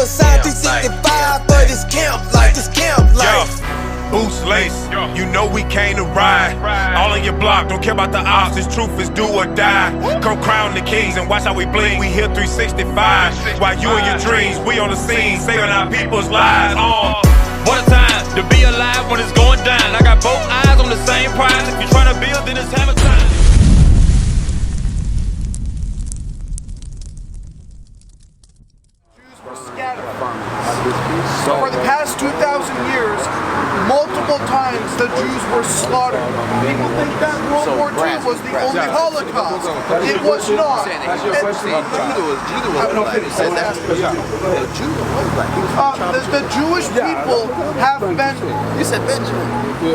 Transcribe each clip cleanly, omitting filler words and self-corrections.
sign 365 for this camp life, this camp life. Boots lace, you know we came to ride. All on your block, don't care about the odds. This truth is do or die. Come crown the kings and watch how we bling. We here 365. While you in your dreams, we on the scene, saving our people's lives. What a time to be alive when it's going down. I got both eyes on the same prize. If you're trying to build, then it's hammer time. Jews were scattered. For the past 2,000 years, multiple times the Jews were slaughtered. People think that World War II was the only Holocaust. It was not. The Jewish people have been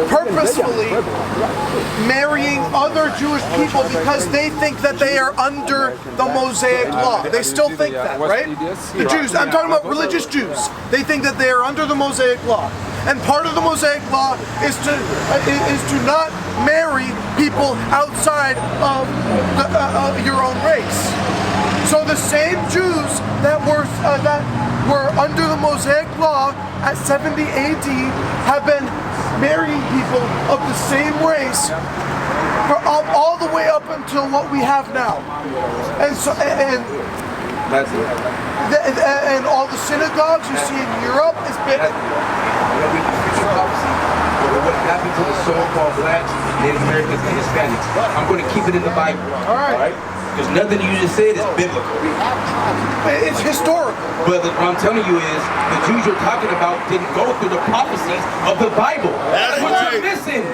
purposefully marrying other Jewish people because they think that they are under the Mosaic law. They still think that, right? The Jews, I'm talking about religious Jews. They think that they are under the Mosaic law. And part of the Mosaic law is to not marry people outside of your own race. So the same Jews that were under the Mosaic law at 70 AD have been marrying people of the same race for all the way up until what we have now. And all the synagogues you see in Europe is big. What happened to the so-called blacks, Native Americans, and Hispanics? I'm going to keep it in the Bible. All right. Because nothing you just said is biblical. It's historical. But what I'm telling you is, the Jews you're talking about didn't go through the prophecies of the Bible. That's what you're missing.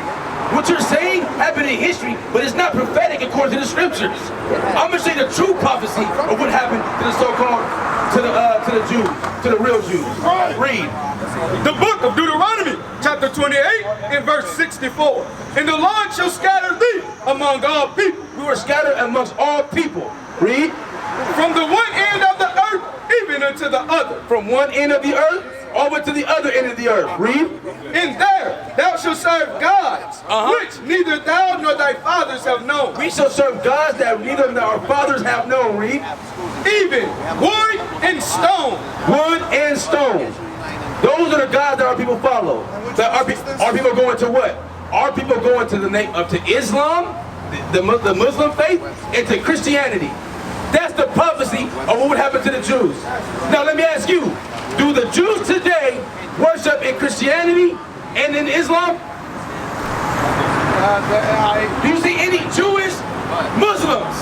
What you're saying happened in history, but it's not prophetic according to the scriptures. I'm going to say the true prophecy of what happened to the so-called, to the Jews, to the real Jews. Read. The book of Deuteronomy, chapter 28, and verse 64. And the Lord shall scatter thee among all people. We were scattered amongst all people. Read. From the one end of the earth, even unto the other. From one end of the earth, all the way to the other end of the earth. Read. And there thou shalt serve gods, which neither thou nor thy fathers have known. We shall serve gods that neither of our fathers have known. Read. Even wood and stone. Wood and stone. Those are the gods that our people follow. That our people going to what? Our people going to the name to Islam, the Muslim faith, and to Christianity. That's the prophecy of what would happen to the Jews. Now let me ask you, do the Jews today worship in Christianity and in Islam? Do you see any Jewish Muslims?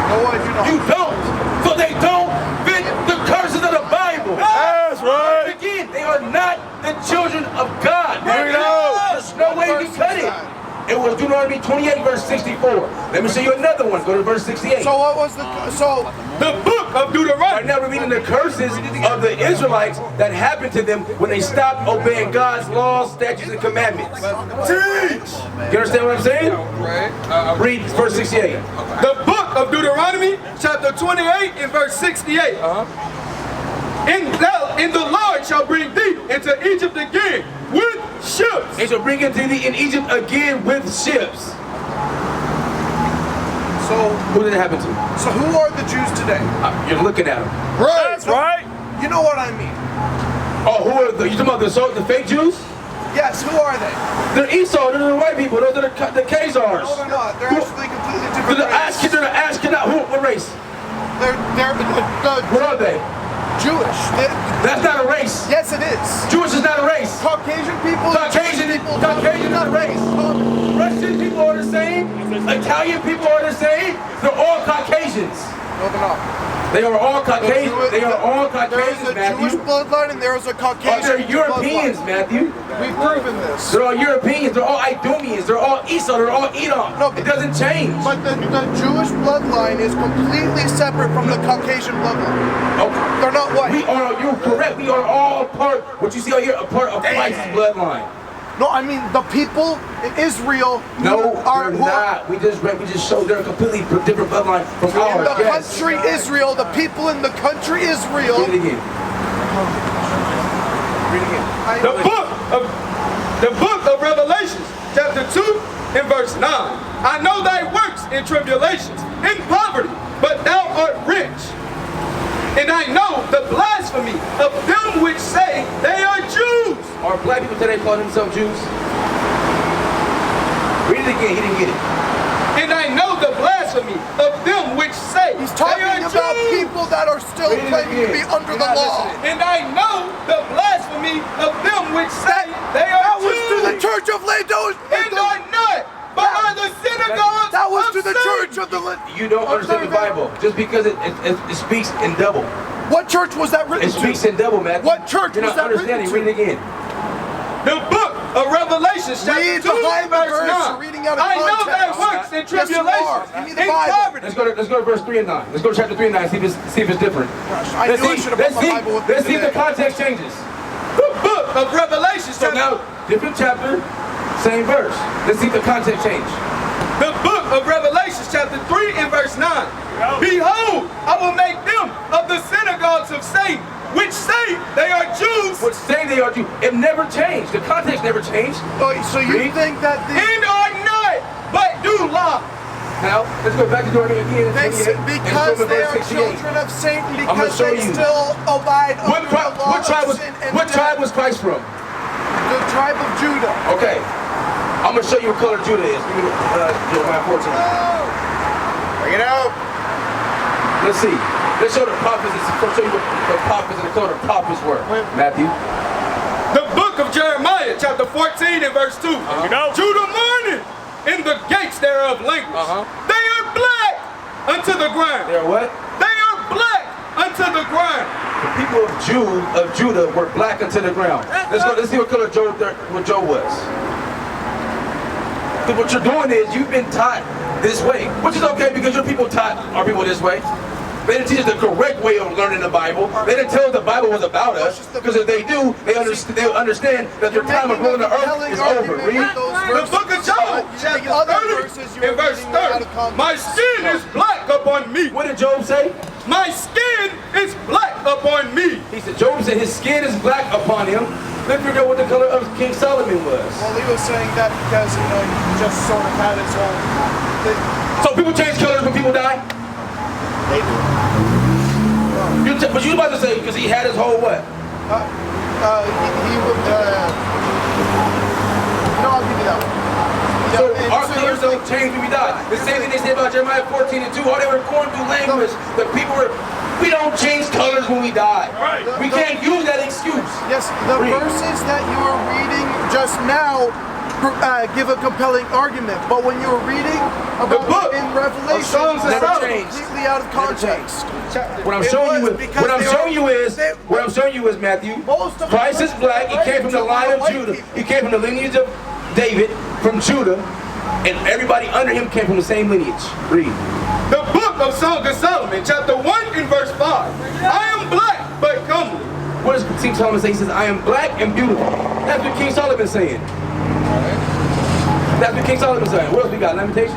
No, I do not. You don't. So they don't fit the curses of the Bible. That's right. Again, they are not the children of God. There's no way you can cut it. It was Deuteronomy 28, verse 64. Let me show you another one. Go to verse 68. So what was the book of Deuteronomy? Right now we're reading the curses of the Israelites that happened to them when they stopped obeying God's laws, statutes, and commandments. Teach! You understand what I'm saying? Read verse 68. The book of Deuteronomy, chapter 28, and verse 68. And the Lord shall bring thee into Egypt again with ships. And shall bring into thee in Egypt again with ships. So who did it happen to? So who are the Jews today? You're looking at them. Right. That's right. You know what I mean. Oh, who are you talking about the fake Jews? Yes, who are they? They're Esau, they're the white people, those are the Khazars. No, they're not. They're actually completely different. They're the Ashkenaz. What race? What are they? Jewish. That's not a race. Yes, it is. Jewish is not a race. Caucasian people. Caucasian is not a race. Russian people are the same. Italian people are the same. They're all Caucasians. No, they're not. They are all Caucasians. They are all Caucasians, Matthew. There's a Jewish bloodline and there is a Caucasian. They're Europeans, Matthew. We've proven this. They're all Europeans. They're all Idumeans. They're all Esau. They're all Edom. No, it doesn't change. But the Jewish bloodline is completely separate from the Caucasian bloodline. Okay. They're not white. You're correct. We are all part, what you see out here, a part of Christ's bloodline. No, I mean the people in Israel. No, they're not. We just showed they're a completely different bloodline from ours. The country Israel, the people in the country Israel. Read it again. Read it again. The book of Revelations, chapter 2 and verse 9. I know thy works in tribulations, in poverty, but thou art rich. And I know the blasphemy of them which say they are Jews. Are black people today calling themselves Jews? Read it again, he didn't get it. And I know the blasphemy of them which say He's talking they are about Jews. people that are still Read it claiming to be again. under You're the not law. listening. And I know the blasphemy of them which say they are That was Jews. to the church of Laodice. And are not, but are the synagogues That was of to the Satan. church of the. You don't understand the Bible. Just because it speaks in double. What church was that written It speaks in double, Matthew. What church You're was not that written understanding. to? Read it again. The book of Revelation, chapter Read 2, behind the verse verse. 9. You're reading out of I know thy context. works in Yes, you are. tribulation, Give me the in Bible. poverty. Let's go to verse 3 and 9. Let's go to chapter 3 and 9. See if it's different. I Let's knew I see. should have Let's brought my see. Bible with me Let's see if the today. context changes. The book of Revelation, So now, different chapter, same verse. Let's see if the context changed. the book of Revelation, chapter 3 and verse 9. Behold, I will make them of the synagogues of Satan, which say they are Jews, What say they are Jews? It never changed. The context never changed. Oh, so you Read. think that the and are not, but do lie. Now, let's go back to Deuteronomy again. because they are children of Satan, I'ma because show they you. still abide What under the law tribe of was sin and what death. tribe was Christ from? The tribe of Judah. Okay. I'm gonna show you what color Judah is. Give me Jeremiah 14. Bring it out. Let's see. Let's show the prophets. Let's show you what the prophets and the color the prophets were. Matthew. The book of Jeremiah, chapter 14 and verse 2. Judah mourneth, in the gates thereof languish. They are black unto the ground. They are what? They are black unto the ground. The people of Judah were black unto the ground. Let's see what color Joe was. So what you're doing is you've been taught this way, which is okay because your people taught our people this way. They didn't teach us the correct way of learning the Bible. They didn't tell us the Bible was about us. Because if they do, they'll understand that their time of ruling the earth is over. Read. The book of Job, chapter 30 and verse 30. My skin is black upon me. What did Job say? My skin is black upon me. He said, Job said his skin is black upon him. Let's figure out what the color of King Solomon was. Well, he was saying that because, you know, he just sort of had his own thing. So people change colors when people die? They do. But you about to say because he had his whole what? He would, no, I'll give you that one. So Yeah, our so colors here's the- don't change when we die. The same thing they say about Jeremiah 14 and 2. All they were going through language. The people were, we don't change colors when we die. Right. We can't use that excuse. Yes, the Read. verses that you were reading just now give a compelling argument, but when you were reading about book in of Revelation, Songs of that's Solomon. completely out of context. What I'm It showing was you is, because what I'm they showing are- you is, they- what I'm showing you is Matthew. Most of Christ is them black. He came from the line of white Judah. people. He came from the lineage of David, from Judah, and everybody under him came from the same lineage. Read. The book of Songs of Solomon, chapter 1 and verse 5. I am black, but comely. What does King Solomon say? He says, I am black and beautiful. That's what King Solomon's saying. That's what King Solomon's saying. What else we got? Lamentations?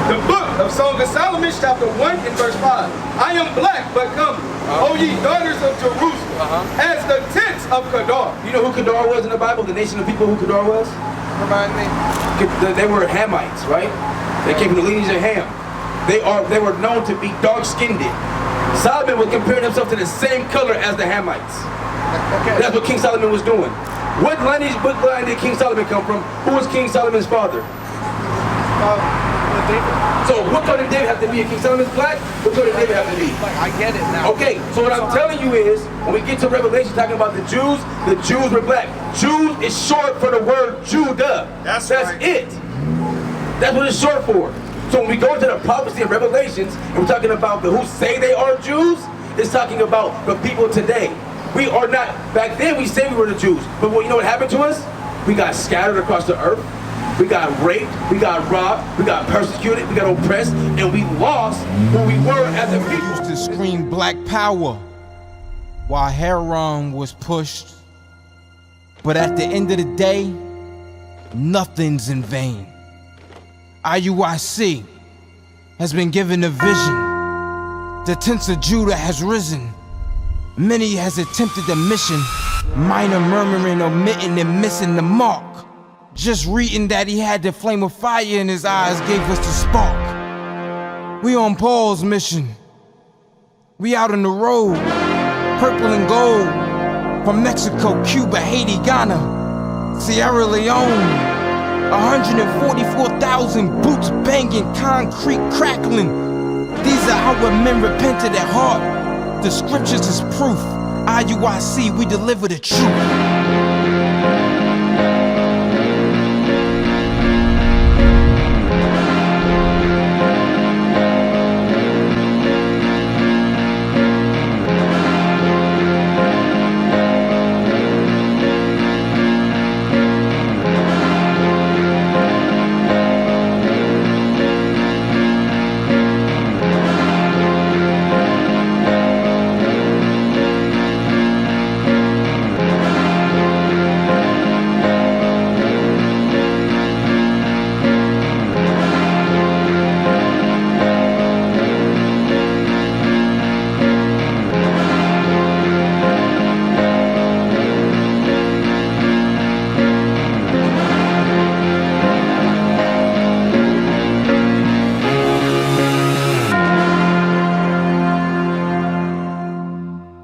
The book of Songs of Solomon, chapter 1 and verse 5. I am black, but comely. O ye daughters of Jerusalem, as the tents of Kedar. You know who Kedar was in the Bible? The nation of people who Kedar was? Remind me. They were Hamites, right? They came from the lineage of Ham. They were known to be dark-skinned. Solomon was comparing himself to the same color as the Hamites. Okay. That's what King Solomon was doing. What line did King Solomon come from? Who was King Solomon's father? David. So what color did David have to be? If King Solomon's black, what color did David have to be? I get it now. Okay, so what I'm telling you is, when we get to Revelation talking about the Jews were black. Jews is short for the word Judah. That's right. it. That's what it's short for. So when we go into the prophecy of Revelations, and we're talking about the who say they are Jews, it's talking about the people today. We are not, back then we say we were the Jews, but you know what happened to us? We got scattered across the earth. We got raped, we got robbed, we got persecuted, we got oppressed, and we lost who we were as a people. Used to scream black power while Heron was pushed. But at the end of the day, nothing's in vain. IUIC has been given a vision. The tents of Judah has risen. Many has attempted the mission, minor murmuring, omitting, and missing the mark. Just reading that he had the flame of fire in his eyes gave us the spark. We on Paul's mission. We out on the road, purple and gold. From Mexico, Cuba, Haiti, Ghana, Sierra Leone. 144,000 boots banging, concrete crackling. These are our men repented at heart. The scriptures is proof. IUIC, we deliver the truth.